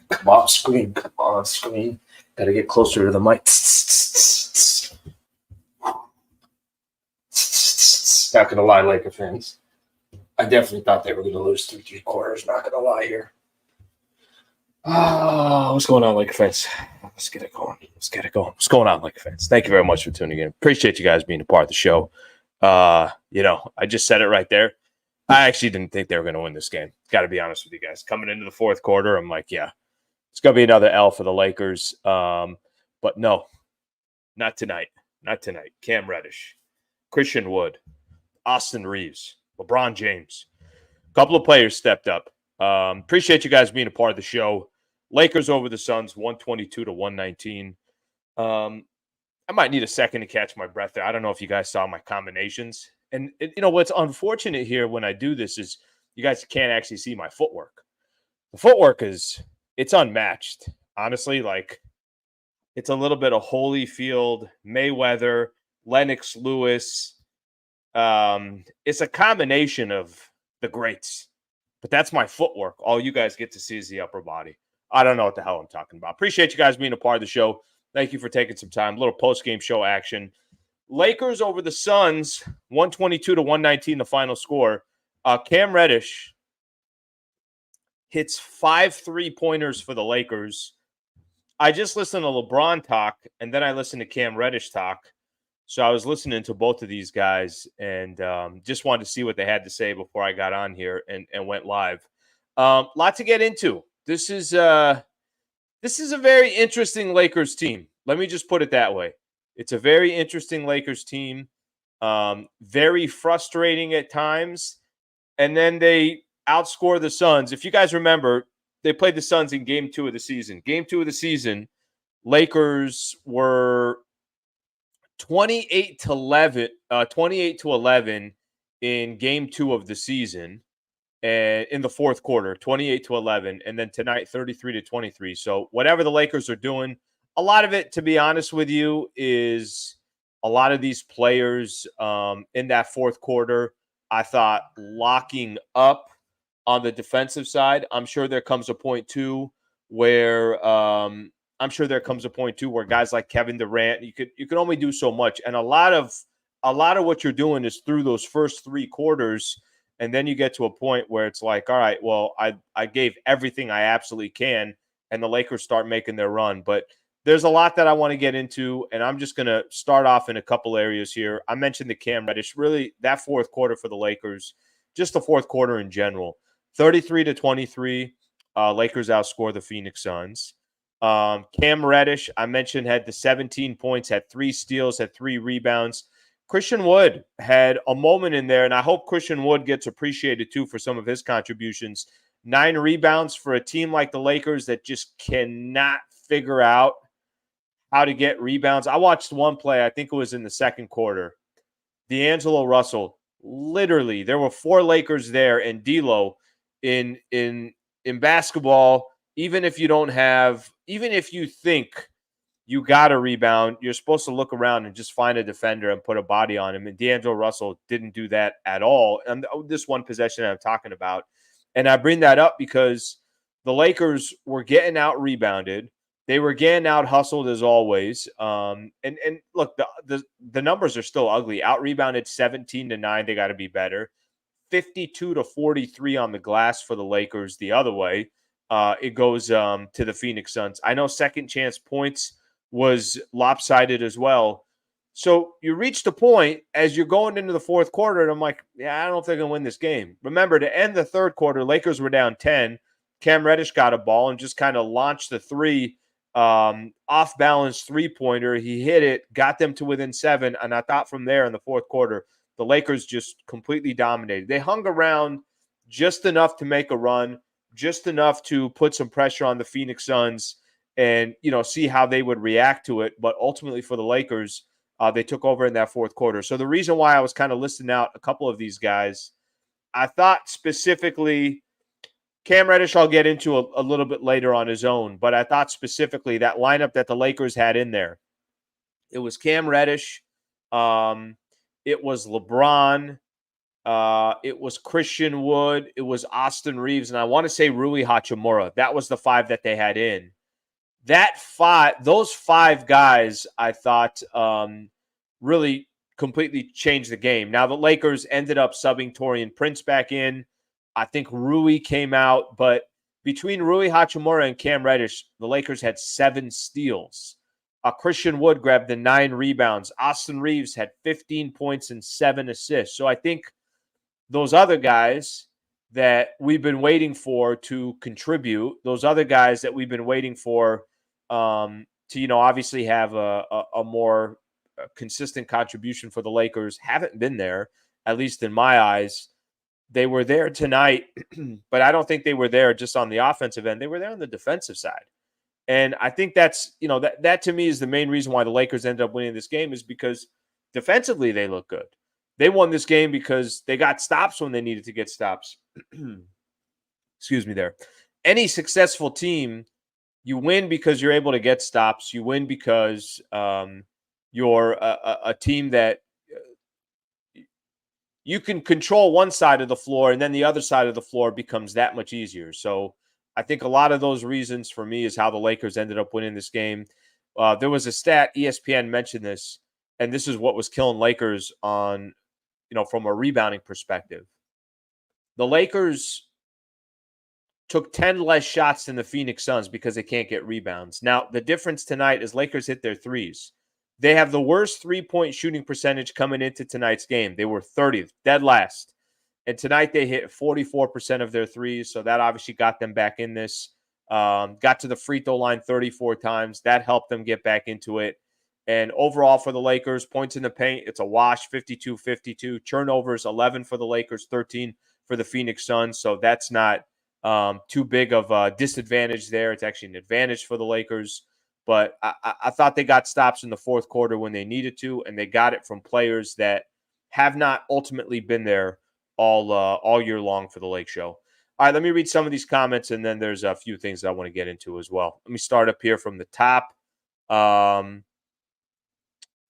Come on, screen. Come on, screen. Got to get closer to the mic. Not going to lie, Laker fans. I definitely thought they were going to lose 3 quarters. Not going to lie here. What's going on, Laker fans? Let's get it going. What's going on, Laker fans? Thank you very much for tuning in. Appreciate you guys being a part of the show. I just said it right there. I actually didn't think they were going to win this game. Got to be honest with you guys. Coming into the fourth quarter, I'm like, yeah, it's going to be another L for the Lakers. But no, not tonight. Not tonight. Cam Reddish, Christian Wood, Austin Reeves, LeBron James. A couple of players stepped up. Appreciate you guys being a part of the show. Lakers over the Suns, 122-119. I might need a second to catch my breath there. I don't know if you guys saw my combinations. And, what's unfortunate here when I do this is you guys can't actually see my footwork. The footwork it's unmatched. Honestly, it's a little bit of Holyfield, Mayweather, Lennox Lewis. It's a combination of the greats. But that's my footwork. All you guys get to see is the upper body. I don't know what the hell I'm talking about. Appreciate you guys being a part of the show. Thank you for taking some time. A little post-game show action. Lakers over the Suns, 122-119, the final score. Cam Reddish hits 5 3-pointers for the Lakers. I just listened to LeBron talk, and then I listened to Cam Reddish talk. So I was listening to both of these guys and just wanted to see what they had to say before I got on here and went live. Lot to get into. This is a very interesting Lakers team. Let me just put it that way. It's a very interesting Lakers team. Very frustrating at times. And then they outscore the Suns. If you guys remember, they played the Suns in Game 2 of the season. Game 2 of the season, Lakers were 28-11 in Game 2 of the season, and in the fourth quarter, 28-11, and then tonight 33-23. So whatever the Lakers are doing, a lot of it, to be honest with you, is a lot of these players in that fourth quarter, I thought, locking up on the defensive side. I'm sure there comes a point too where guys like Kevin Durant, you could only do so much. And a lot of what you're doing is through those first 3 quarters. And then you get to a point where it's like, all right, well, I gave everything I absolutely can, and the Lakers start making their run. But there's a lot that I want to get into, and I'm just going to start off in a couple areas here. I mentioned the Cam Reddish, really that fourth quarter for the Lakers, just the fourth quarter in general. 33-23, Lakers outscore the Phoenix Suns. Cam Reddish, I mentioned, had the 17 points, had 3 steals, had 3 rebounds. Christian Wood had a moment in there, and I hope Christian Wood gets appreciated too for some of his contributions. 9 rebounds for a team like the Lakers that just cannot figure out how to get rebounds. I watched one play, I think it was in the second quarter. D'Angelo Russell, literally, there were 4 Lakers there, and D'Lo in basketball, even if you think you got a rebound, you're supposed to look around and just find a defender and put a body on him. And D'Angelo Russell didn't do that at all. And this one possession I'm talking about. And I bring that up because the Lakers were getting out rebounded. They were getting out hustled as always. And look, the numbers are still ugly. Out rebounded 17-9. They got to be better. 52-43 on the glass for the Lakers the other way. It goes to the Phoenix Suns. I know second chance points was lopsided as well. So you reached a point as you're going into the fourth quarter, and I'm like, yeah, I don't know if they're going to win this game. Remember, to end the third quarter, Lakers were down 10. Cam Reddish got a ball and just kind of launched the 3 off-balance 3-pointer. He hit it, got them to within 7, and I thought from there in the fourth quarter, the Lakers just completely dominated. They hung around just enough to make a run, just enough to put some pressure on the Phoenix Suns and, see how they would react to it. But ultimately for the Lakers, they took over in that fourth quarter. So the reason why I was kind of listing out a couple of these guys, I thought specifically Cam Reddish I'll get into a little bit later on his own, but I thought specifically that lineup that the Lakers had in there, it was Cam Reddish, it was LeBron, It was Christian Wood. It was Austin Reeves. And I want to say Rui Hachimura. That was the 5 that they had in. Those 5 guys, I thought, really completely changed the game. Now, the Lakers ended up subbing Taurean Prince back in. I think Rui came out, but between Rui Hachimura and Cam Reddish, the Lakers had 7 steals. Christian Wood grabbed the 9 rebounds. Austin Reeves had 15 points and 7 assists. So I think those other guys that we've been waiting for to contribute, those other guys that we've been waiting for to, obviously have a more consistent contribution for the Lakers haven't been there, at least in my eyes. They were there tonight, but I don't think they were there just on the offensive end. They were there on the defensive side. And I think that's, that to me is the main reason why the Lakers ended up winning this game, is because defensively they look good. They won this game because they got stops when they needed to get stops. Excuse me there. Any successful team, you win because you're able to get stops. You win because you're a team that you can control one side of the floor, and then the other side of the floor becomes that much easier. So I think a lot of those reasons for me is how the Lakers ended up winning this game. There was a stat, ESPN mentioned this, and this is what was killing Lakers on, from a rebounding perspective. The Lakers took 10 less shots than the Phoenix Suns because they can't get rebounds. Now, the difference tonight is Lakers hit their threes. They have the worst 3-point shooting percentage coming into tonight's game. They were 30th, dead last. And tonight they hit 44% of their threes, so that obviously got them back in this. Got to the free throw line 34 times. That helped them get back into it. And overall for the Lakers, points in the paint, it's a wash, 52-52. Turnovers, 11 for the Lakers, 13 for the Phoenix Suns. So that's not too big of a disadvantage there. It's actually an advantage for the Lakers. But I thought they got stops in the fourth quarter when they needed to, and they got it from players that have not ultimately been there all year long for the Lake Show. All right, let me read some of these comments, and then there's a few things that I want to get into as well. Let me start up here from the top.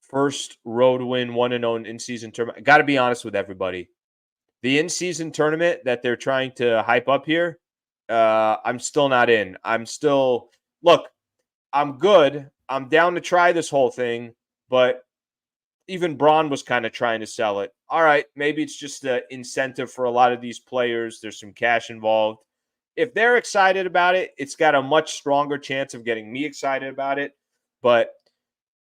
First road win, 1-0 in-season tournament. I got to be honest with everybody. The in-season tournament that they're trying to hype up here, I'm still not in. Look, I'm good. I'm down to try this whole thing, but even Braun was kind of trying to sell it. All right, maybe it's just the incentive for a lot of these players. There's some cash involved. If they're excited about it, it's got a much stronger chance of getting me excited about it. But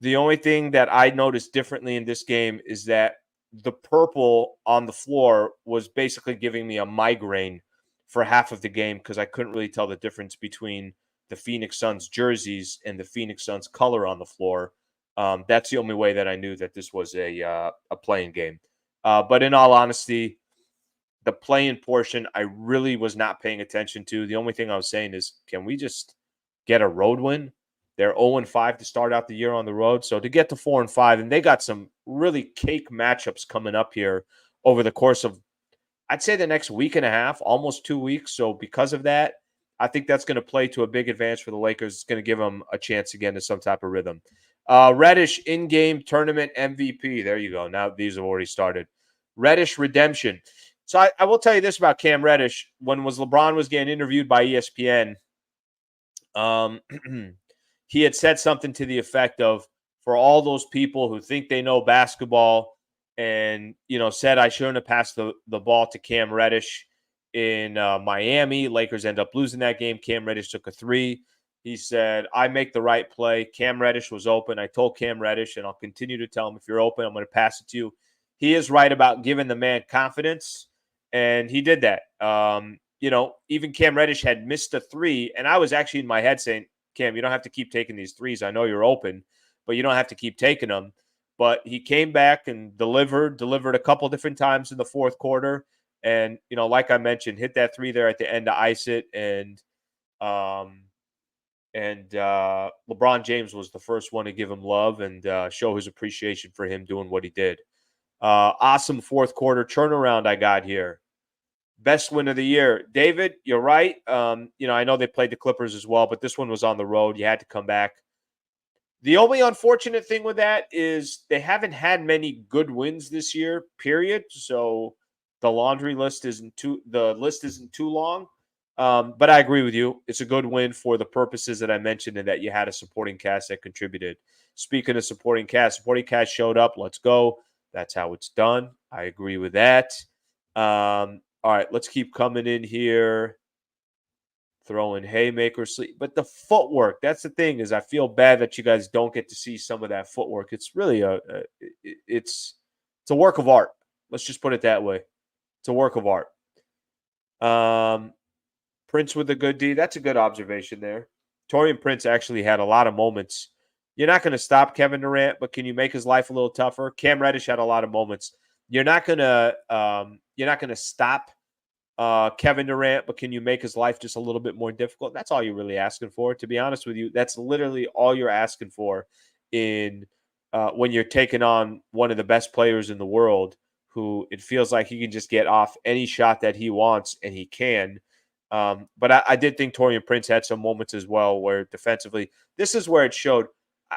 the only thing that I noticed differently in this game is that the purple on the floor was basically giving me a migraine for half of the game because I couldn't really tell the difference between the Phoenix Suns jerseys and the Phoenix Suns color on the floor. That's the only way that I knew that this was a playing game. But in all honesty, the playing portion, I really was not paying attention to. The only thing I was saying is, can we just get a road win? They're 0-5 to start out the year on the road. So to get to 4-5, and they got some really cake matchups coming up here over the course of, I'd say, the next week and a half, almost 2 weeks. So because of that, I think that's going to play to a big advantage for the Lakers. It's going to give them a chance again to some type of rhythm. Reddish in-game tournament MVP. There you go. Now these have already started. Reddish redemption. So I will tell you this about Cam Reddish. When LeBron was getting interviewed by ESPN, he had said something to the effect of, for all those people who think they know basketball and, said I shouldn't have passed the ball to Cam Reddish in Miami. Lakers end up losing that game. Cam Reddish took a 3. He said, I make the right play. Cam Reddish was open. I told Cam Reddish, and I'll continue to tell him, if you're open, I'm going to pass it to you. He is right about giving the man confidence, and he did that. Even Cam Reddish had missed a 3, and I was actually in my head saying, Cam, you don't have to keep taking these threes. I know you're open, but you don't have to keep taking them. But he came back and delivered a couple different times in the fourth quarter. And, like I mentioned, hit that 3 there at the end to ice it. And LeBron James was the first one to give him love and show his appreciation for him doing what he did. Awesome fourth quarter turnaround I got here. Best win of the year. David, you're right. I know they played the Clippers as well, but this one was on the road. You had to come back. The only unfortunate thing with that is they haven't had many good wins this year, period. So The list isn't too long. But I agree with you. It's a good win for the purposes that I mentioned, and that you had a supporting cast that contributed. Speaking of supporting cast showed up. Let's go. That's how it's done. I agree with that. All right, let's keep coming in here. Throwing haymaker sleep, but the footwork. That's the thing, is I feel bad that you guys don't get to see some of that footwork. It's really it's a work of art. Let's just put it that way. It's a work of art. Prince with a good D. That's a good observation there. Torian Prince actually had a lot of moments. You're not going to stop Kevin Durant, but can you make his life a little tougher? Cam Reddish had a lot of moments. You're not going to stop Kevin Durant, but can you make his life just a little bit more difficult? That's all you're really asking for, to be honest with you. That's literally all you're asking for in when you're taking on one of the best players in the world, who it feels like he can just get off any shot that he wants, and he can. But I did think Torian Prince had some moments as well where defensively, this is where it showed.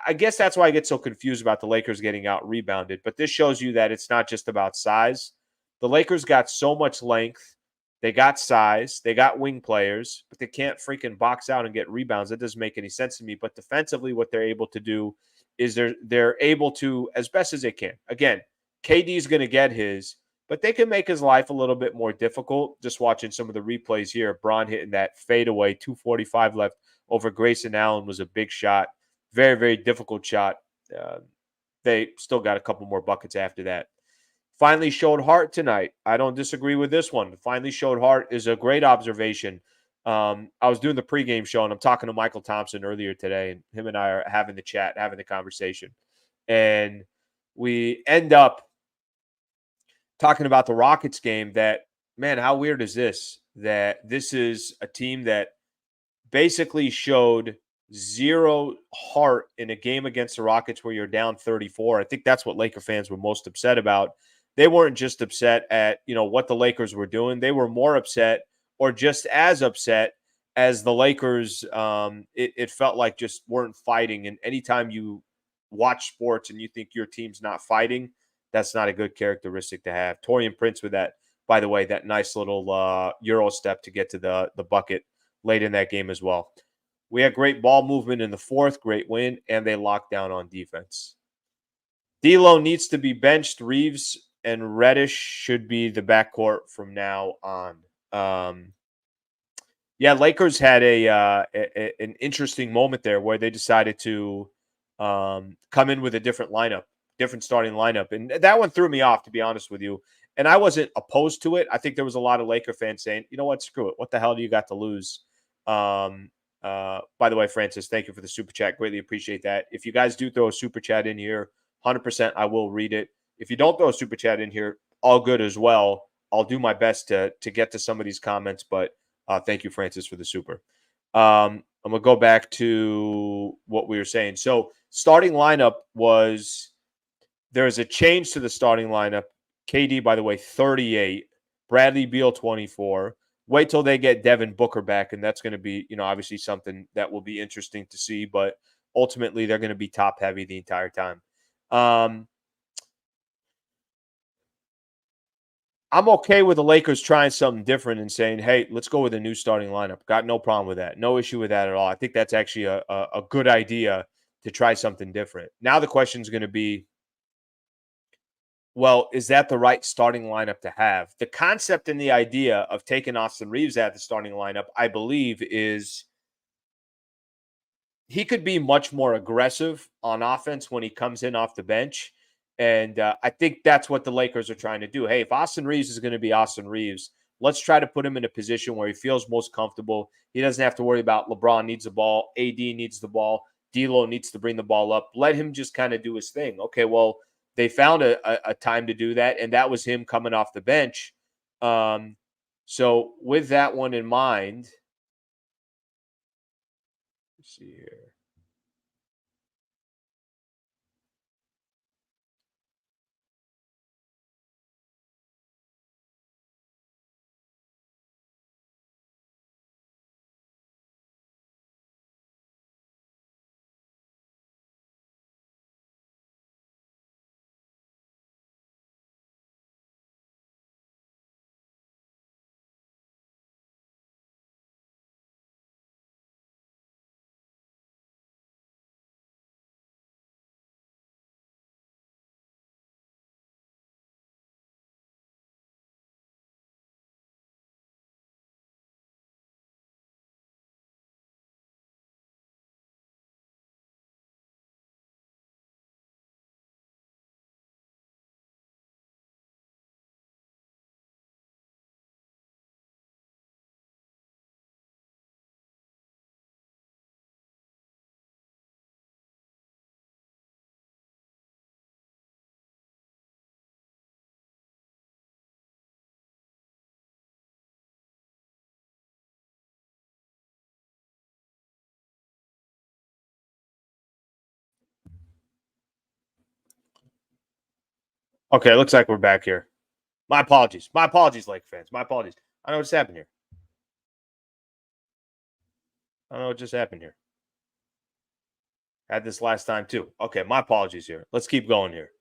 I guess that's why I get so confused about the Lakers getting out rebounded. But this shows you that it's not just about size. The Lakers got so much length. They got size. They got wing players, but they can't freaking box out and get rebounds. That doesn't make any sense to me. But defensively, what they're able to do is they're able to, as best as they can. Again, KD's going to get his, but they can make his life a little bit more difficult. Just watching some of the replays here, Braun hitting that fadeaway, 2:45 left over Grayson Allen was a big shot. Very, very difficult shot. They still got a couple more buckets after that. Finally showed heart tonight. I don't disagree with this one. Finally showed heart is a great observation. I was doing the pregame show, and I'm talking to Michael Thompson earlier today, and him and I are having the chat, having the conversation. And we end up talking about the Rockets game. That, man, how weird is this? That this is a team that basically showed zero heart in a game against the Rockets where you're down 34. I think that's what Laker fans were most upset about. They weren't just upset at, what the Lakers were doing. They were more upset, or just as upset as the Lakers. It felt like just weren't fighting. And anytime you watch sports and you think your team's not fighting, that's not a good characteristic to have. Torian Prince with that, by the way, that nice little Euro step to get to the bucket late in that game as well. We had great ball movement in the fourth, great win, and they locked down on defense. D'Lo needs to be benched. Reeves and Reddish should be the backcourt from now on. Lakers had an interesting moment there where they decided to come in with a different starting lineup. And that one threw me off, to be honest with you. And I wasn't opposed to it. I think there was a lot of Laker fans saying, you know what, screw it. What the hell do you got to lose? By the way, Francis, thank you for the super chat. Greatly appreciate that. If you guys do throw a super chat in here, 100% I will read it. If you don't throw a super chat in here, all good as well. I'll do my best to get to some of these comments, but thank you, Francis, for the super. I'm going to go back to what we were saying. So starting lineup was, there's a change to the starting lineup. KD, by the way, 38. Bradley Beal, 24. Wait till they get Devin Booker back, and that's going to be, obviously something that will be interesting to see. But ultimately, they're going to be top heavy the entire time. I'm okay with the Lakers trying something different and saying, hey, let's go with a new starting lineup. Got no problem with that. No issue with that at all. I think that's actually a good idea to try something different. Now the question is going to be, well, is that the right starting lineup to have? The concept and the idea of taking Austin Reeves out of the starting lineup, I believe, is he could be much more aggressive on offense when he comes in off the bench. And I think that's what the Lakers are trying to do. Hey, if Austin Reeves is going to be Austin Reeves, let's try to put him in a position where he feels most comfortable. He doesn't have to worry about LeBron needs the ball, AD needs the ball, D'Lo needs to bring the ball up. Let him just kind of do his thing. Okay, well, they found a time to do that, and that was him coming off the bench. So with that one in mind, let's see here. Okay, it looks like we're back here. My apologies. My apologies, Lake fans. My apologies. I don't know what just happened here. I don't know what just happened here. Had this last time too. Okay, my apologies here. Let's keep going here.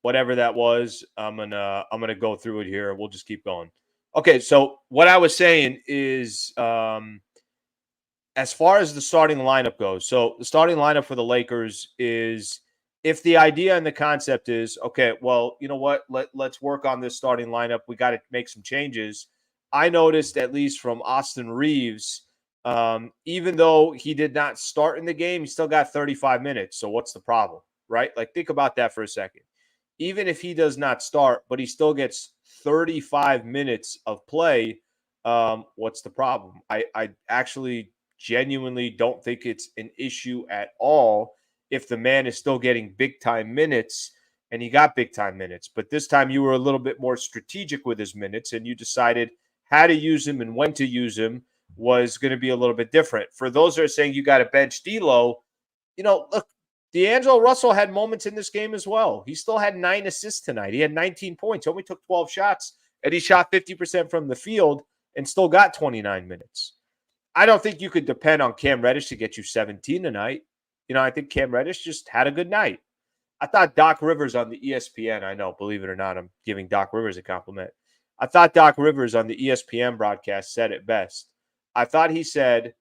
Whatever that was, I'm gonna go through it here. We'll just keep going. Okay, so what I was saying is as far as the starting lineup goes, so the starting lineup for the Lakers is if the idea and the concept is okay, well, you know what? Let's work on this starting lineup. We got to make some changes. I noticed at least from Austin Reeves, even though he did not start in the game, he still got 35 minutes. So what's the problem, right? Like think about that for a second. Even if he does not start, but he still gets 35 minutes of play, what's the problem? I actually genuinely don't think it's an issue at all if the man is still getting big time minutes and he got big time minutes. But this time you were a little bit more strategic with his minutes and you decided how to use him and when to use him was going to be a little bit different. For those that are saying you got to bench D'Lo, look, D'Angelo Russell had moments in this game as well. He still had 9 assists tonight. He had 19 points, only took 12 shots, and he shot 50% from the field and still got 29 minutes. I don't think you could depend on Cam Reddish to get you 17 tonight. I think Cam Reddish just had a good night. I thought Doc Rivers on the ESPN, I know, believe it or not, I'm giving Doc Rivers a compliment. I thought Doc Rivers on the ESPN broadcast said it best. I thought he said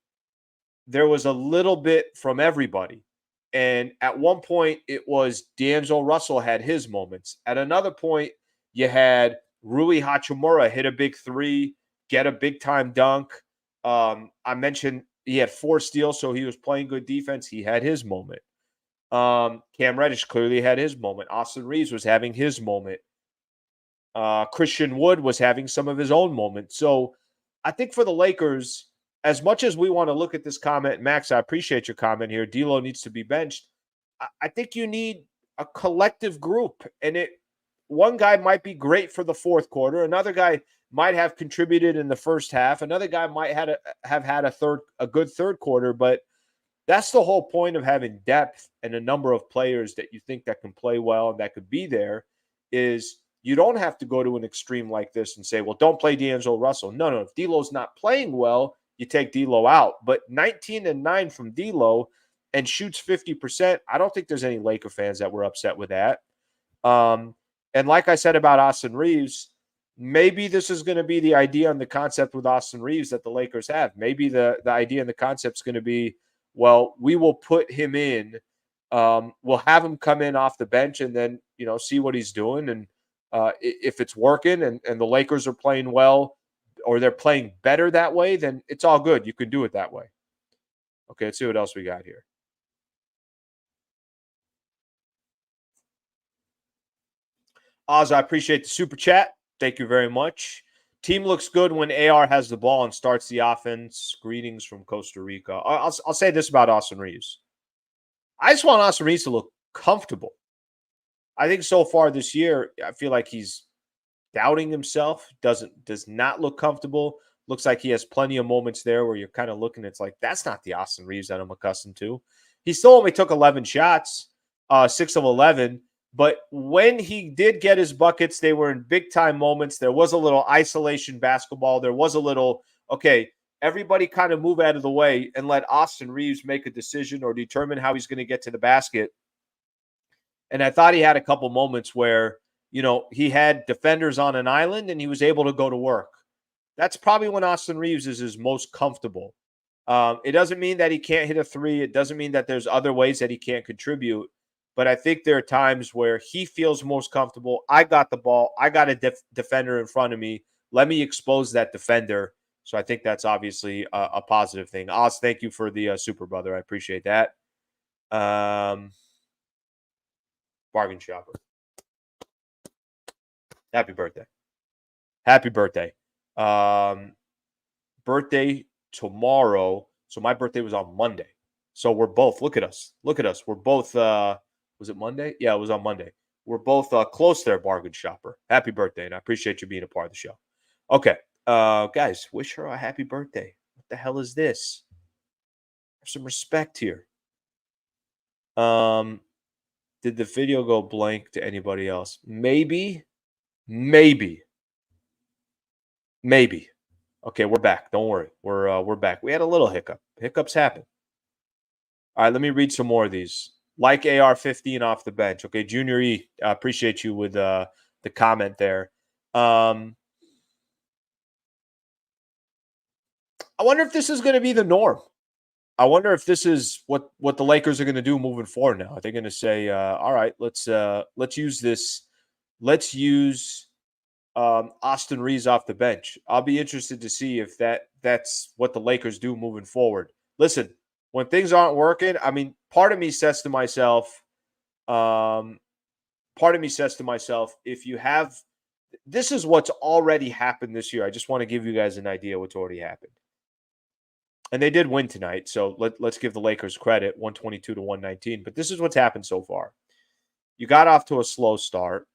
there was a little bit from everybody. And at one point, it was D'Angelo Russell had his moments. At another point, you had Rui Hachimura hit a big three, get a big time dunk. I mentioned he had 4 steals, so he was playing good defense. He had his moment. Cam Reddish clearly had his moment. Austin Reeves was having his moment. Christian Wood was having some of his own moments. So I think for the Lakers, as much as we want to look at this comment, Max, I appreciate your comment here. D'Lo needs to be benched. I think you need a collective group, and one guy might be great for the fourth quarter. Another guy might have contributed in the first half. Another guy might have had a good third quarter, but that's the whole point of having depth and a number of players that you think that can play well and that could be there is you don't have to go to an extreme like this and say, well, don't play D'Angelo Russell. No. If D'Lo's not playing well, you take D'Lo out. But 19-9 from D'Lo and shoots 50%, I don't think there's any Laker fans that were upset with that. And like I said about Austin Reeves, maybe this is going to be the idea and the concept with Austin Reeves that the Lakers have. Maybe the idea and the concept is going to be, well, we will put him in. We'll have him come in off the bench and then, see what he's doing. And if it's working and the Lakers are playing well or they're playing better that way, then it's all good. You can do it that way. Okay, let's see what else we got here. Oz, I appreciate the super chat. Thank you very much. Team looks good when AR has the ball and starts the offense. Greetings from Costa Rica. I'll say this about Austin Reeves. I just want Austin Reeves to look comfortable. I think so far this year, I feel like he's doubting himself, does not look comfortable. Looks like he has plenty of moments there where you're kind of looking, it's like, that's not the Austin Reeves that I'm accustomed to. He still only took 11 shots, 6 of 11. But when he did get his buckets, they were in big time moments. There was a little isolation basketball. There was a little, okay, everybody kind of move out of the way and let Austin Reeves make a decision or determine how he's going to get to the basket. And I thought he had a couple moments where, he had defenders on an island and he was able to go to work. That's probably when Austin Reeves is his most comfortable. It doesn't mean that he can't hit a three. It doesn't mean that there's other ways that he can't contribute. But I think there are times where he feels most comfortable. I got the ball. I got a defender in front of me. Let me expose that defender. So I think that's obviously a positive thing. Oz, thank you for the super brother. I appreciate that. Bargain shopper. Happy birthday. Happy birthday. Birthday tomorrow. So my birthday was on Monday. So we're both, look at us. We're both, was it Monday? Yeah, it was on Monday. We're both close there, bargain shopper. Happy birthday, and I appreciate you being a part of the show. Okay, guys, wish her a happy birthday. What the hell is this? Have some respect here. Did the video go blank to anybody else? Maybe. Maybe. Okay, we're back. Don't worry. We're back. We had a little hiccup. Hiccups happen. All right, let me read some more of these. Like AR-15 off the bench. Okay, Junior E, appreciate you with the comment there. I wonder if this is going to be the norm. I wonder if this is what the Lakers are going to do moving forward now. Are they going to say, all right, let's use this. Let's use Austin Reeves off the bench. I'll be interested to see if that's what the Lakers do moving forward. Listen, when things aren't working, I mean, part of me says to myself, if you have, this is what's already happened this year. I just want to give you guys an idea what's already happened. And they did win tonight, so let's give the Lakers credit, 122-119. But this is what's happened so far. You got off to a slow start.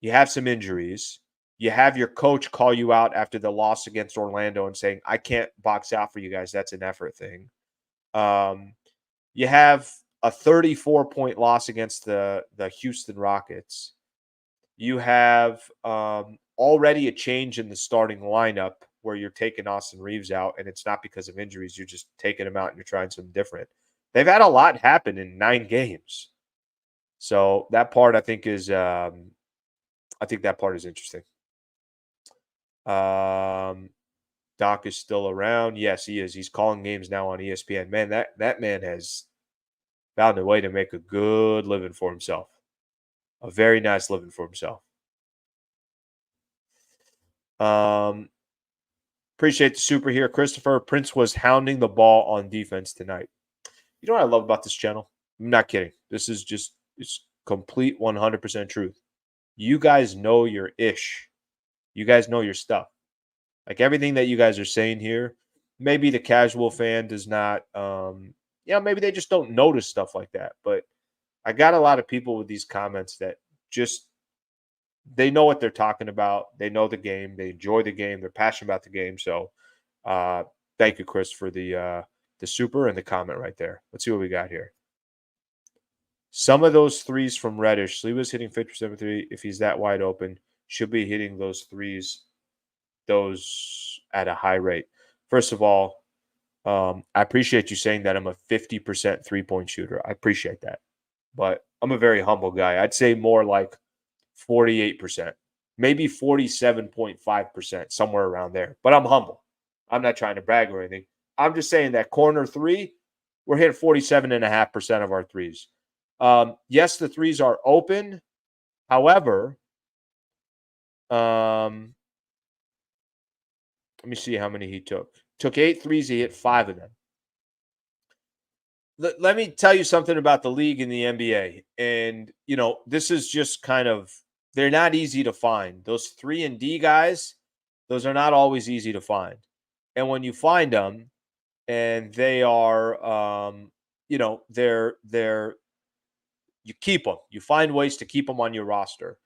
You have some injuries. You have your coach call you out after the loss against Orlando and saying, I can't box out for you guys. That's an effort thing. You have a 34-point loss against the Houston Rockets. You have already a change in the starting lineup where you're taking Austin Reeves out, and it's not because of injuries. You're just taking him out and you're trying something different. They've had a lot happen in 9 games. So that part I think is interesting. Doc is still around. Yes, he is. He's calling games now on ESPN. Man, that man has found a way to make a good living for himself. A very nice living for himself. Appreciate the super here. Christopher Prince was hounding the ball on defense tonight. You know what I love about this channel? I'm not kidding. This is just it's complete 100% truth. You guys know your ish. You guys know your stuff. Like everything that you guys are saying here, maybe the casual fan does not, maybe they just don't notice stuff like that. But I got a lot of people with these comments that just, they know what they're talking about. They know the game. They enjoy the game. They're passionate about the game. So thank you, Chris, for the super and the comment right there. Let's see what we got here. Some of those threes from Reddish, Lee was hitting 50% of 3. If he's that wide open, should be hitting those threes, those at a high rate. First of all, I appreciate you saying that I'm a 50% three-point shooter. I appreciate that. But I'm a very humble guy. I'd say more like 48%, maybe 47.5%, somewhere around there. But I'm humble. I'm not trying to brag or anything. I'm just saying that corner 3, we're hitting 47.5% of our threes. Yes, the threes are open. However, let me see how many he took. Took 8 threes. He hit 5 of them. Let me tell you something about the league and the NBA. And, this is just kind of, they're not easy to find. Those 3 and D guys, those are not always easy to find. And when you find them and they are, they're you keep them. You find ways to keep them on your roster.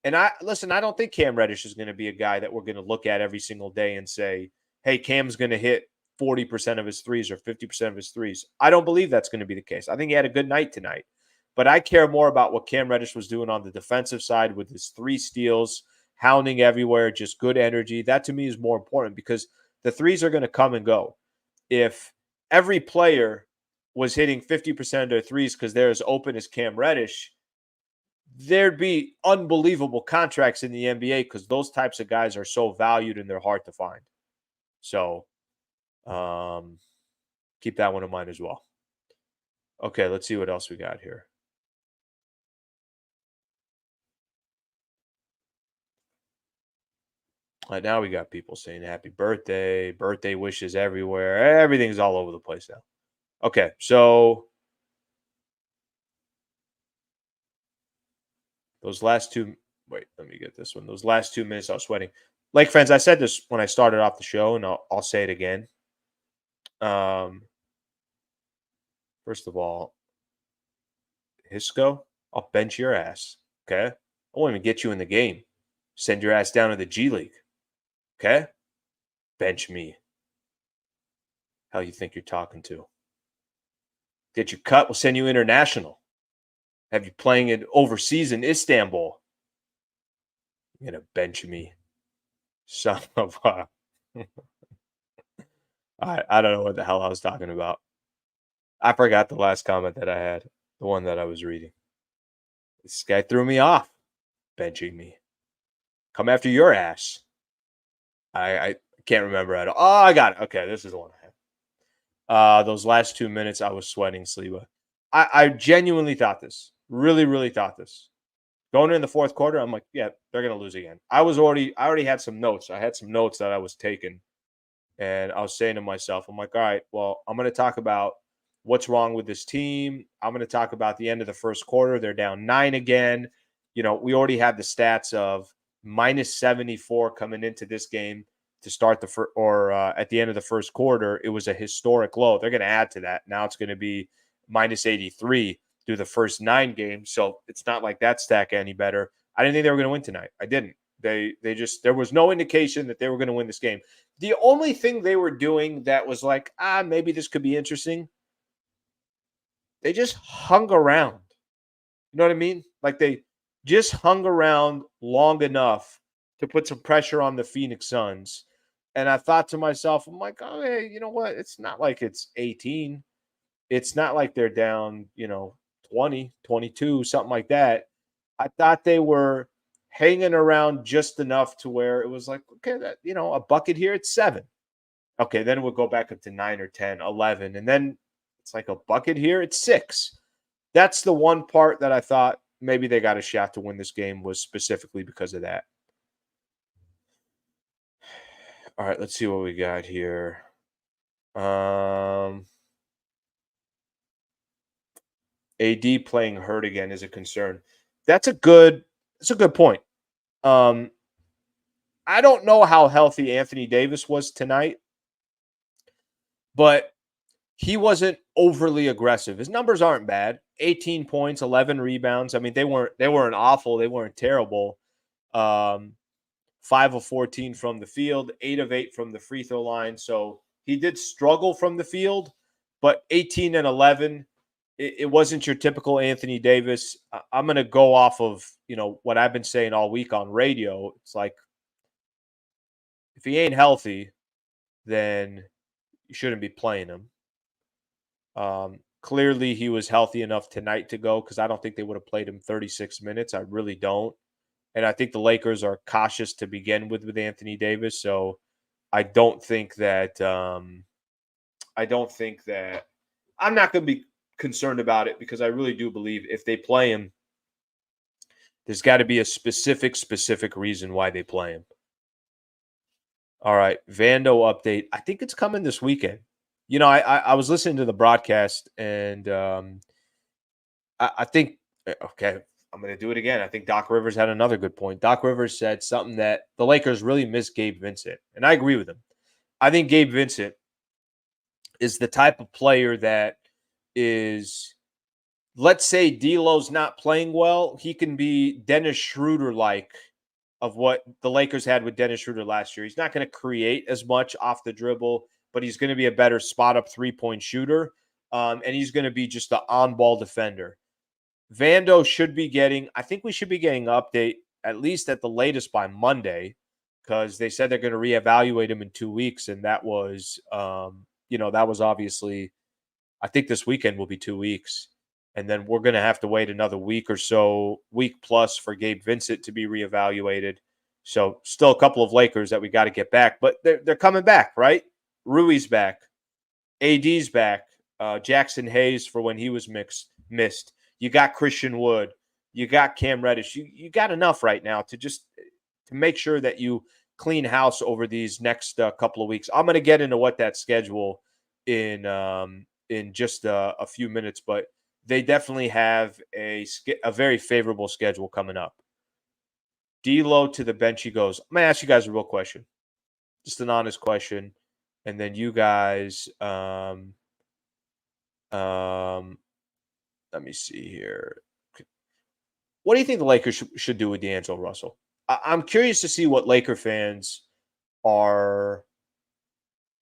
And I don't think Cam Reddish is going to be a guy that we're going to look at every single day and say, hey, Cam's going to hit 40% of his threes or 50% of his threes. I don't believe that's going to be the case. I think he had a good night tonight. But I care more about what Cam Reddish was doing on the defensive side with his 3 steals, hounding everywhere, just good energy. That to me is more important because the threes are going to come and go. If every player was hitting 50% of their threes because they're as open as Cam Reddish, there'd be unbelievable contracts in the NBA because those types of guys are so valued and they're hard to find. So keep that one in mind as well. Okay, let's see what else we got here. Now we got people saying happy birthday wishes everywhere. Everything's all over the place now. Okay, so those last 2, wait, let me get this one. Those last 2 minutes I was sweating. Lake fans, I said this when I started off the show, and I'll say it again. First of all, Hisco, I'll bench your ass, okay? I won't even get you in the game. Send your ass down to the G League, okay? Bench me. How you think you're talking to? Get you cut, we'll send you international. have you playing it overseas in Istanbul. You're going to bench me. Son of a. I don't know what the hell I was talking about. I forgot the last comment that I had, the one that I was reading. This guy threw me off, benching me. Come after your ass. I can't remember at all. Oh, I got it. Okay, this is the one I had. Those last 2 minutes, I was sweating, Sliwa. I genuinely thought this. Really, really thought this. Going in the fourth quarter, I'm like, yeah, they're gonna lose again. I already had some notes. I had some notes that I was taking, and I was saying to myself, I'm like, all right, well, I'm gonna talk about what's wrong with this team. I'm gonna talk about the end of the first quarter. They're down 9 again. We already had the stats of minus 74 coming into this game to start at the end of the first quarter. It was a historic low. They're going to add to that. Now it's going to be minus 83 through the first 9 games. So it's not like that stack any better. I didn't think they were going to win tonight. I didn't. They just, there was no indication that they were going to win this game. The only thing they were doing that was like, maybe this could be interesting. They just hung around. You know what I mean? Like they just hung around long enough to put some pressure on the Phoenix Suns. And I thought to myself, I'm like, oh, hey, you know what? It's not like it's 18. It's not like they're down, 20, 22, something like that. I thought they were hanging around just enough to where it was like, okay, that, a bucket here, it's 7. Okay, then we'll go back up to 9 or 10, 11. And then it's like a bucket here, it's 6. That's the one part that I thought maybe they got a shot to win this game was specifically because of that. All right, let's see what we got here. AD playing hurt again is a concern. That's a good point. I don't know how healthy Anthony Davis was tonight, but he wasn't overly aggressive. His numbers aren't bad. 18 points, 11 rebounds. I mean, they weren't awful. They weren't terrible. 5 of 14 from the field, 8 of 8 from the free throw line. So he did struggle from the field, but 18 and 11, it wasn't your typical Anthony Davis. I'm going to go off of, what I've been saying all week on radio. It's like, if he ain't healthy, then you shouldn't be playing him. Clearly, he was healthy enough tonight to go because I don't think they would have played him 36 minutes. I really don't. And I think the Lakers are cautious to begin with Anthony Davis. So I don't think that I'm not going to be concerned about it because I really do believe if they play him, there's got to be a specific reason why they play him. All right, Vando update. I think it's coming this weekend. I was listening to the broadcast and I think, okay, I'm going to do it again. I think Doc Rivers had another good point. Doc Rivers said something that the Lakers really miss Gabe Vincent, and I agree with him. I think Gabe Vincent is the type of player that is, let's say D'Lo's not playing well, he can be Dennis Schroeder-like of what the Lakers had with Dennis Schroeder last year. He's not going to create as much off the dribble, but he's going to be a better spot-up three-point shooter, and he's going to be just the on-ball defender. Vando should be getting, I think we should be getting an update at least at the latest by Monday because they said they're going to reevaluate him in 2 weeks. And that was, that was obviously, I think this weekend will be 2 weeks. And then we're going to have to wait another week or so, week plus for Gabe Vincent to be reevaluated. So still a couple of Lakers that we got to get back, but they're coming back, right? Rui's back. AD's back. Jackson Hayes for when he was missed. You got Christian Wood. You got Cam Reddish. You got enough right now to make sure that you clean house over these next couple of weeks. I'm going to get into what that schedule in just a few minutes, but they definitely have a very favorable schedule coming up. D'Lo to the bench he goes. I'm going to ask you guys a real question, just an honest question, and then you guys. Let me see here. What do you think the Lakers should do with D'Angelo Russell? I'm curious to see what Laker fans are.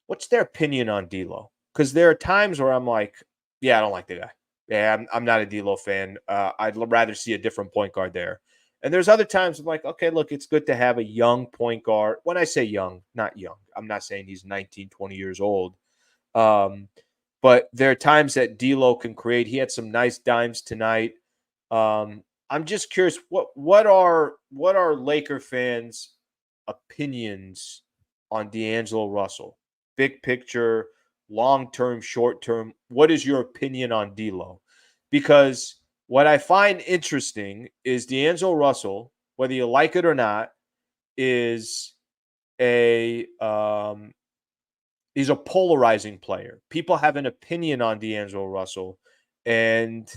What's their opinion on D'Lo? Because there are times where I'm like, yeah, I don't like the guy. Yeah, I'm not a D'Lo fan. I'd rather see a different point guard there. And there's other times I'm like, okay, look, it's good to have a young point guard. When I say young, not young, I'm not saying he's 19, 20 years old. Um, but there are times that D'Lo can create. He had some nice dimes tonight. I'm just curious, what are Laker fans' opinions on D'Angelo Russell? Big picture, long term, short term. What is your opinion on D'Lo? Because what I find interesting is D'Angelo Russell, whether you like it or not, is a he's a polarizing player. People have an opinion on D'Angelo Russell, and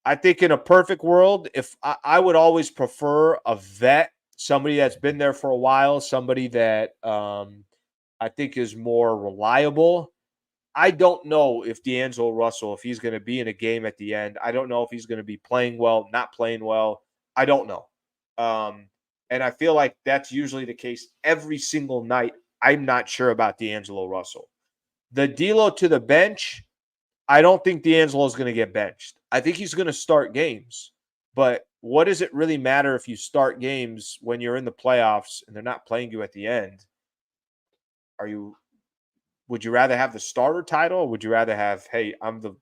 I think in a perfect world, if I would always prefer a vet, somebody that's been there for a while, somebody that I think is more reliable. I don't know if D'Angelo Russell, if he's going to be in a game at the end. I don't know if he's going to be playing well, not playing well. I don't know. Um, and I feel like that's usually the case every single night. I'm not sure about D'Angelo Russell. The D'Lo to the bench, I don't think D'Angelo is going to get benched. I think he's going to start games. But what does it really matter if you start games when you're in the playoffs and they're not playing you at the end? Are you Would you rather have the starter title or would you rather have, hey, I'm the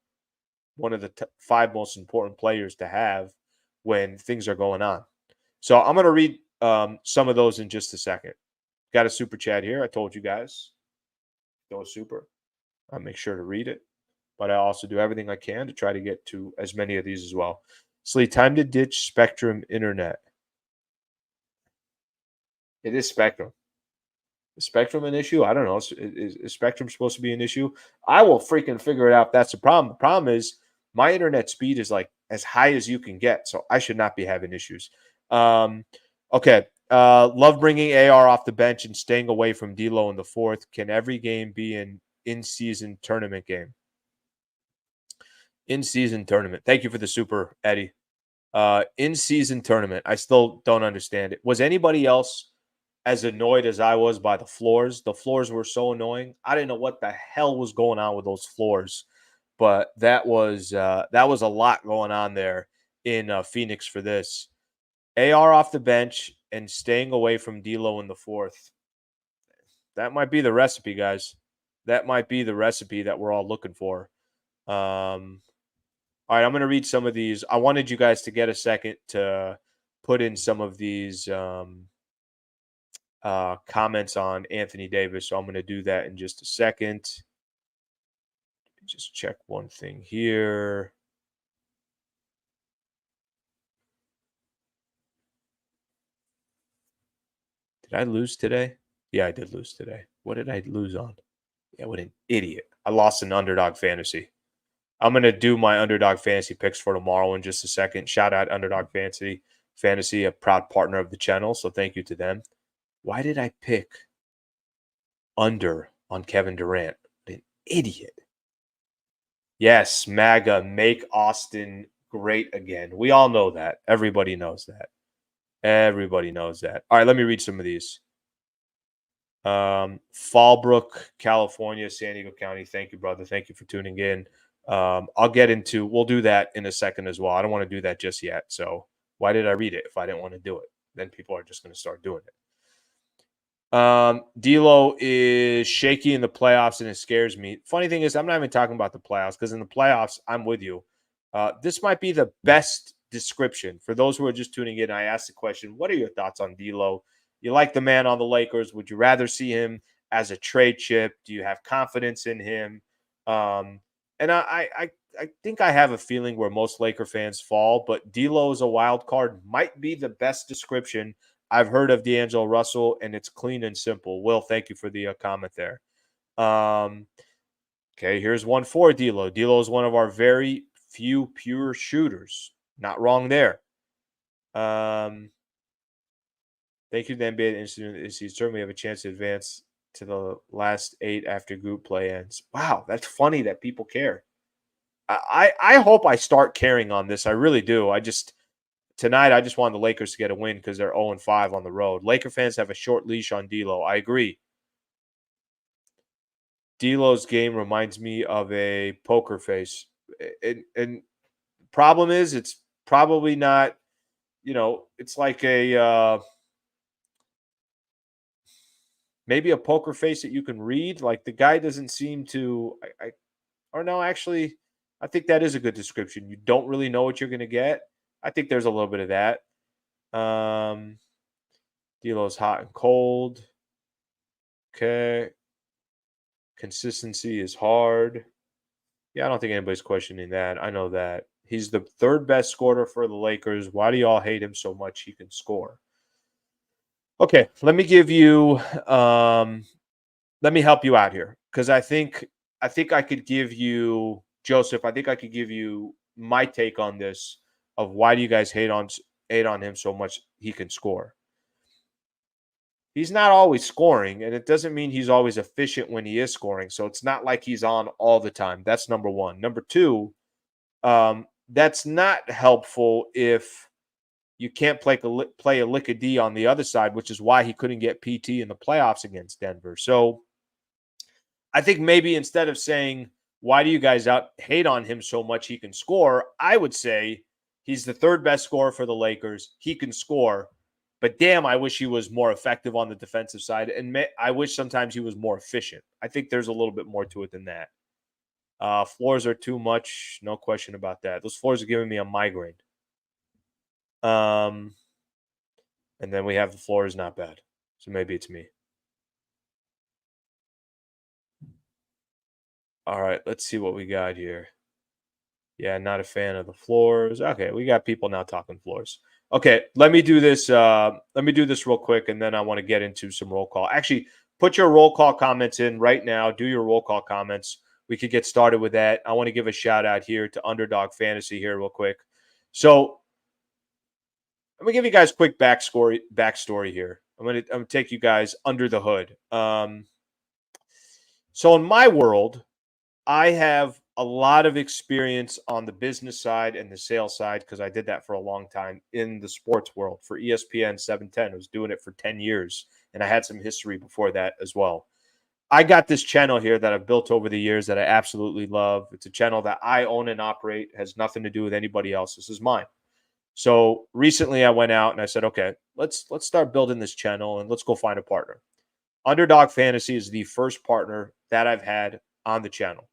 one of the five most important players to have when things are going on? So I'm going to read some of those in just a second. Got a super chat here. I told you guys. Go super. I'll make sure to read it. But I also do everything I can to try to get to as many of these as well. Slee, time to ditch Spectrum Internet. It is Spectrum. Is Spectrum an issue? I don't know. Is Spectrum supposed to be an issue? I will freaking figure it out. That's the problem. The problem is my internet speed is like as high as you can get, so I should not be having issues. Okay. Love bringing AR off the bench and staying away from D'Lo in the fourth. Can every game be an in-season tournament game? In-season tournament. Thank you for the super, Eddie. In-season tournament. I still don't understand it. Was anybody else as annoyed as I was by the floors? The floors were so annoying. I didn't know what the hell was going on with those floors, but that was a lot going on there in Phoenix for this. AR off the bench and staying away from D'Lo in the fourth. That might be the recipe, guys. That might be the recipe that we're all looking for. All right, I'm going to read some of these. I wanted you guys to get a second to put in some of these comments on Anthony Davis. So I'm going to do that in just a second. Just check one thing here. Did I lose today? Yeah, I did lose today. What did I lose on? Yeah, what an idiot. I lost an underdog fantasy. I'm going to do my underdog fantasy picks for tomorrow in just a second. Shout out Underdog Fantasy, a proud partner of the channel. So thank you to them. Why did I pick under on Kevin Durant? What an idiot. Yes, MAGA, make Austin great again. We all know that. Everybody knows that. Everybody knows that. All right, let me read some of these. Fallbrook, California, San Diego County. Thank you, brother. Thank you for tuning in. We'll do that in a second as well. I don't want to do that just yet. So why did I read it if I didn't want to do it? Then people are just going to start doing it. D'Lo is shaky in the playoffs and it scares me. Funny thing is, I'm not even talking about the playoffs because in the playoffs, I'm with you. This might be the best description for those who are just tuning in. I asked the question, what are your thoughts on D'Lo? You like the man on the Lakers. Would you rather see him as a trade chip? Do you have confidence in him? And I think I have a feeling where most Laker fans fall, but D'Lo is a wild card. Might be the best description I've heard of D'Angelo Russell, and it's clean and simple. Will, thank you for the comment there. Okay, here's one for D'Lo. D'Lo is one of our very few pure shooters. Not wrong there. Thank you to the NBA Institute. You certainly have a chance to advance to the last 8 after group play ends. Wow, that's funny that people care. I hope I start caring on this. I really do. Tonight, I just wanted the Lakers to get a win because they're 0-5 on the road. Laker fans have a short leash on D'Lo. I agree. D'Lo's game reminds me of a poker face. And problem is, it's probably not, it's like a maybe a poker face that you can read. Like the guy doesn't seem to, or no, actually, I think that is a good description. You don't really know what you're going to get. I think there's a little bit of that. D'Lo's hot and cold. Okay. Consistency is hard. Yeah, I don't think anybody's questioning that. I know that. He's the third best scorer for the Lakers. Why do y'all hate him so much? He can score. Okay, let me give you let me help you out here, because I think I could give you, Joseph, I think I could give you my take on this of why do you guys hate on him so much. He can score. He's not always scoring, and it doesn't mean he's always efficient when he is scoring. So it's not like he's on all the time. That's number one. Number two, that's not helpful if you can't play a lick of D on the other side, which is why he couldn't get PT in the playoffs against Denver. So I think maybe instead of saying, why do you guys hate on him so much he can score, I would say he's the third best scorer for the Lakers. He can score. But damn, I wish he was more effective on the defensive side. And I wish sometimes he was more efficient. I think there's a little bit more to it than that. Floors are too much. No question about that. Those floors are giving me a migraine. And then we have the floor is not bad. So maybe it's me. All right, let's see what we got here. Yeah, not a fan of the floors. Okay, we got people now talking floors. Okay, let me do this. Let me do this real quick, and then I want to get into some roll call. Actually, put your roll call comments in right now. Do your roll call comments. We could get started with that. I want to give a shout out here to Underdog Fantasy here real quick. So I'm gonna give you guys a quick backstory here. I'm gonna take you guys under the hood. So in my world, I have a lot of experience on the business side and the sales side because I did that for a long time in the sports world for ESPN 710. I was doing it for 10 years, and I had some history before that as well. I got this channel here that I've built over the years that I absolutely love. It's a channel that I own and operate. It has nothing to do with anybody else. This is mine. So recently I went out and I said, okay, let's start building this channel and let's go find a partner. Underdog Fantasy is the first partner that I've had on the channel.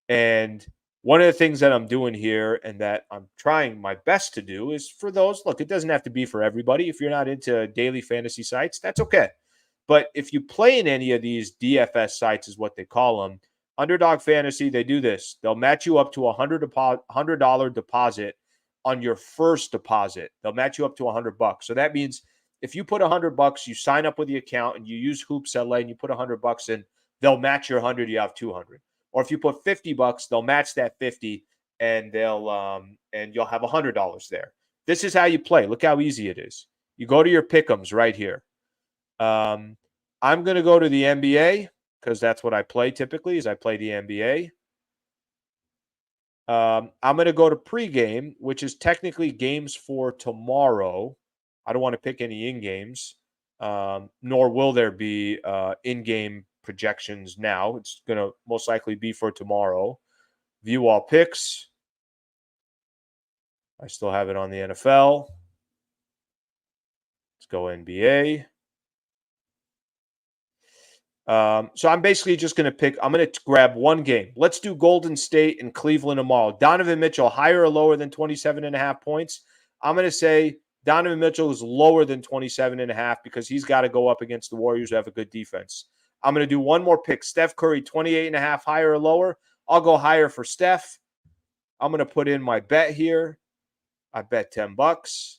And one of the things that I'm doing here and that I'm trying my best to do is for those, look, it doesn't have to be for everybody. If you're not into daily fantasy sites, that's okay. But if you play in any of these DFS sites is what they call them, Underdog Fantasy, they do this. They'll match you up to a $100 deposit on your first deposit. They'll match you up to $100. So that means if you put $100, you sign up with the account and you use Hoops LA and you put $100 in, they'll match your 100. You have 200. Or if you put $50, they'll match that 50, and and you'll have $100 there. This is how you play. Look how easy it is. You go to your pick'ems right here. I'm going to go to the NBA because that's what I play typically. Is I play the NBA. I'm going to go to pregame, which is technically games for tomorrow. I don't want to pick any in games, nor will there be in-game projections now. It's going to most likely be for tomorrow. View all picks. I still have it on the NFL. Let's go NBA. So I'm basically just going to pick, I'm going to grab one game. Let's do Golden State and Cleveland tomorrow. Donovan Mitchell, higher or lower than 27.5 points? I'm going to say Donovan Mitchell is lower than 27.5 because he's got to go up against the Warriors who have a good defense. I'm going to do one more pick. Steph Curry, 28.5, higher or lower? I'll go higher for Steph. I'm going to put in my bet here. I bet $10.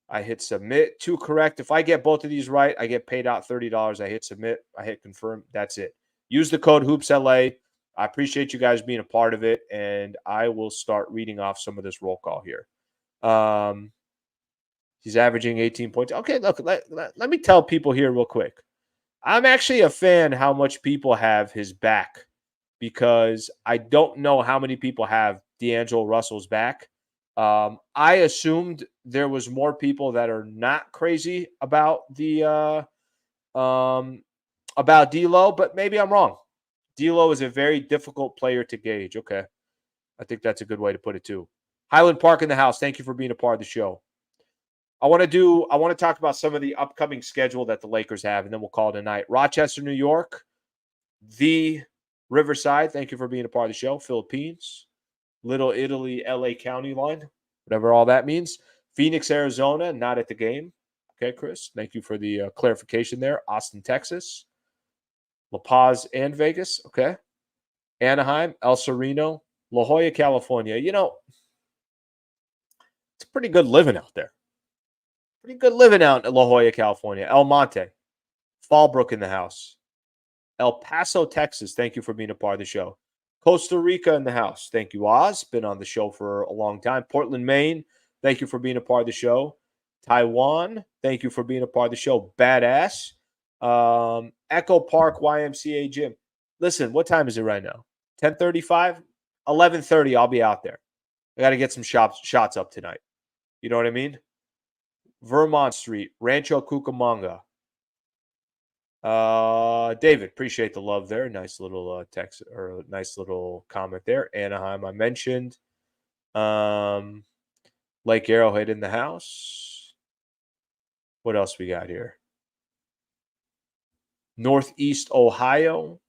I hit submit. 2 correct. If I get both of these right, I get paid out $30. I hit submit. I hit confirm. That's it. Use the code HoopsLA. I appreciate you guys being a part of it, and I will start reading off some of this roll call here. He's averaging 18 points. Okay, look, let me tell people here real quick. I'm actually a fan how much people have his back because I don't know how many people have D'Angelo Russell's back. I assumed there was more people that are not crazy about the about D'Lo, but maybe I'm wrong. D'Lo is a very difficult player to gauge. Okay. I think that's a good way to put it too. Highland Park in the house. Thank you for being a part of the show. I want to talk about some of the upcoming schedule that the Lakers have, and then we'll call it a night. Rochester, New York, the Riverside. Thank you for being a part of the show. Philippines, Little Italy, LA County line, whatever all that means. Phoenix, Arizona, not at the game. Okay, Chris. Thank you for the clarification there. Austin, Texas, La Paz, and Vegas. Okay. Anaheim, El Sereno, La Jolla, California. You know, it's pretty good living out there. Pretty good living out in La Jolla, California. El Monte, Fallbrook in the house. El Paso, Texas. Thank you for being a part of the show. Costa Rica in the house. Thank you, Oz. Been on the show for a long time. Portland, Maine. Thank you for being a part of the show. Taiwan. Thank you for being a part of the show. Badass. Echo Park YMCA Gym. Listen, what time is it right now? 10:35? 11:30, I'll be out there. I got to get some shots up tonight. You know what I mean? Vermont Street, Rancho Cucamonga. David, appreciate the love there. Nice little text or nice little comment there. Anaheim, I mentioned. Lake Arrowhead in the house. What else we got here? Northeast Ohio,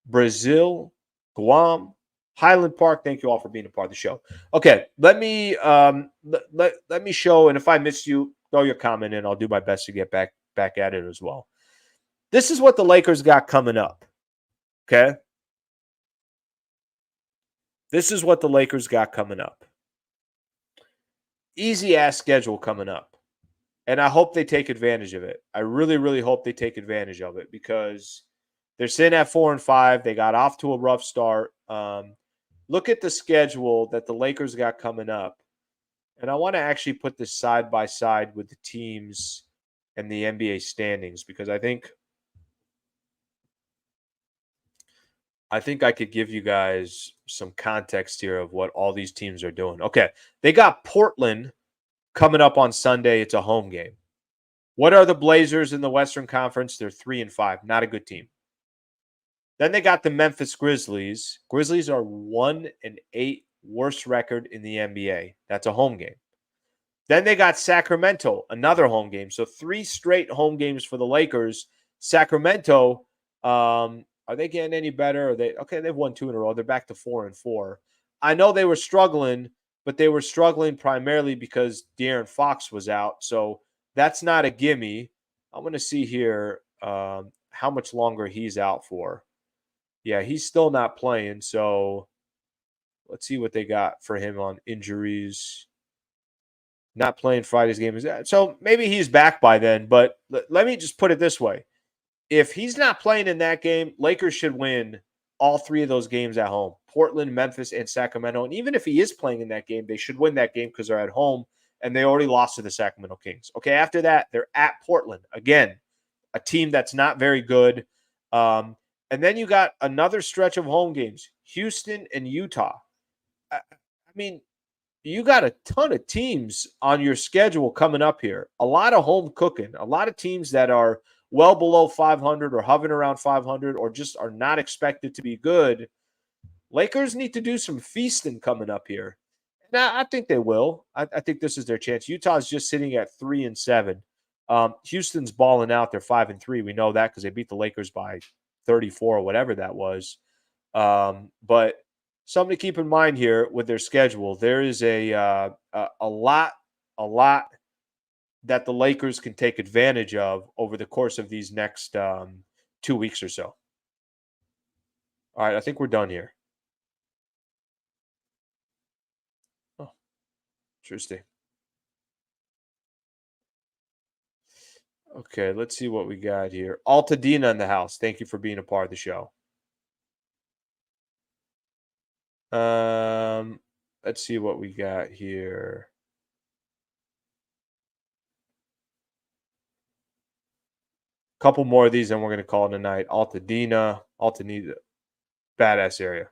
Brazil, Guam, Highland Park. Thank you all for being a part of the show. Okay, let me let me show, and if I missed you, throw your comment in. I'll do my best to get back at it as well. This is what the Lakers got coming up. Okay? This is what the Lakers got coming up. Easy ass schedule coming up. And I hope they take advantage of it. I really, really hope they take advantage of it because they're sitting at 4-5. They got off to a rough start. Look at the schedule that the Lakers got coming up. And I want to actually put this side by side with the teams and the NBA standings because I think I could give you guys some context here of what all these teams are doing. Okay, they got Portland coming up on Sunday. It's a home game. What are the Blazers in the Western Conference? They're 3-5. Not a good team. Then they got the Memphis Grizzlies. Grizzlies are 1-8, worst record in the NBA. That's a home game. Then they got Sacramento, another home game. So 3 straight home games for the Lakers. Sacramento, are they getting any better? Are they okay? They've won 2 in a row. They're back to 4-4. I know they were struggling, but they were struggling primarily because De'Aaron Fox was out. So that's not a gimme. I'm going to see here how much longer he's out for. Yeah, he's still not playing. So let's see what they got for him on injuries. Not playing Friday's game. So maybe he's back by then. But let me just put it this way. If he's not playing in that game, Lakers should win all 3 of those games at home. Portland, Memphis, and Sacramento. And even if he is playing in that game, they should win that game because they're at home and they already lost to the Sacramento Kings. Okay, after that, they're at Portland. Again, a team that's not very good. And then you got another stretch of home games, Houston and Utah. I mean, you got a ton of teams on your schedule coming up here. A lot of home cooking. A lot of teams that are well below 500 or hovering around 500 or just are not expected to be good. Lakers need to do some feasting coming up here. Now, I think they will. I think this is their chance. Utah's just sitting at 3-7. Houston's balling out. They're 5-3. We know that because they beat the Lakers by 34 or whatever that was. But something to keep in mind here with their schedule. There is a lot that the Lakers can take advantage of over the course of these next 2 weeks or so. All right, I think we're done here. Oh, interesting. Okay, let's see what we got here. Altadena in the house. Thank you for being a part of the show. Let's see what we got here. Couple more of these, and we're going to call it a night. Altadena, badass area.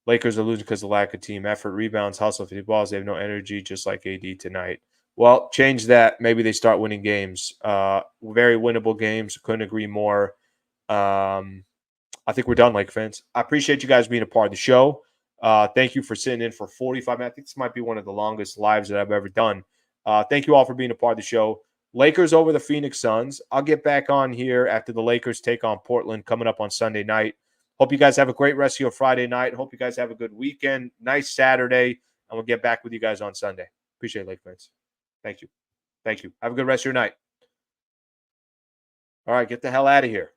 Lakers are losing because of lack of team effort, rebounds, hustle, 50 balls. They have no energy, just like AD tonight. Well, change that. Maybe they start winning games. Very winnable games. Couldn't agree more. I think we're done, Lake fans. I appreciate you guys being a part of the show. Thank you for sitting in for 45 minutes. I think this might be one of the longest lives that I've ever done. Thank you all for being a part of the show. Lakers over the Phoenix Suns. I'll get back on here after the Lakers take on Portland coming up on Sunday night. Hope you guys have a great rest of your Friday night. Hope you guys have a good weekend. Nice Saturday. And we'll get back with you guys on Sunday. Appreciate it, Lake fans. Thank you. Thank you. Have a good rest of your night. All right, get the hell out of here.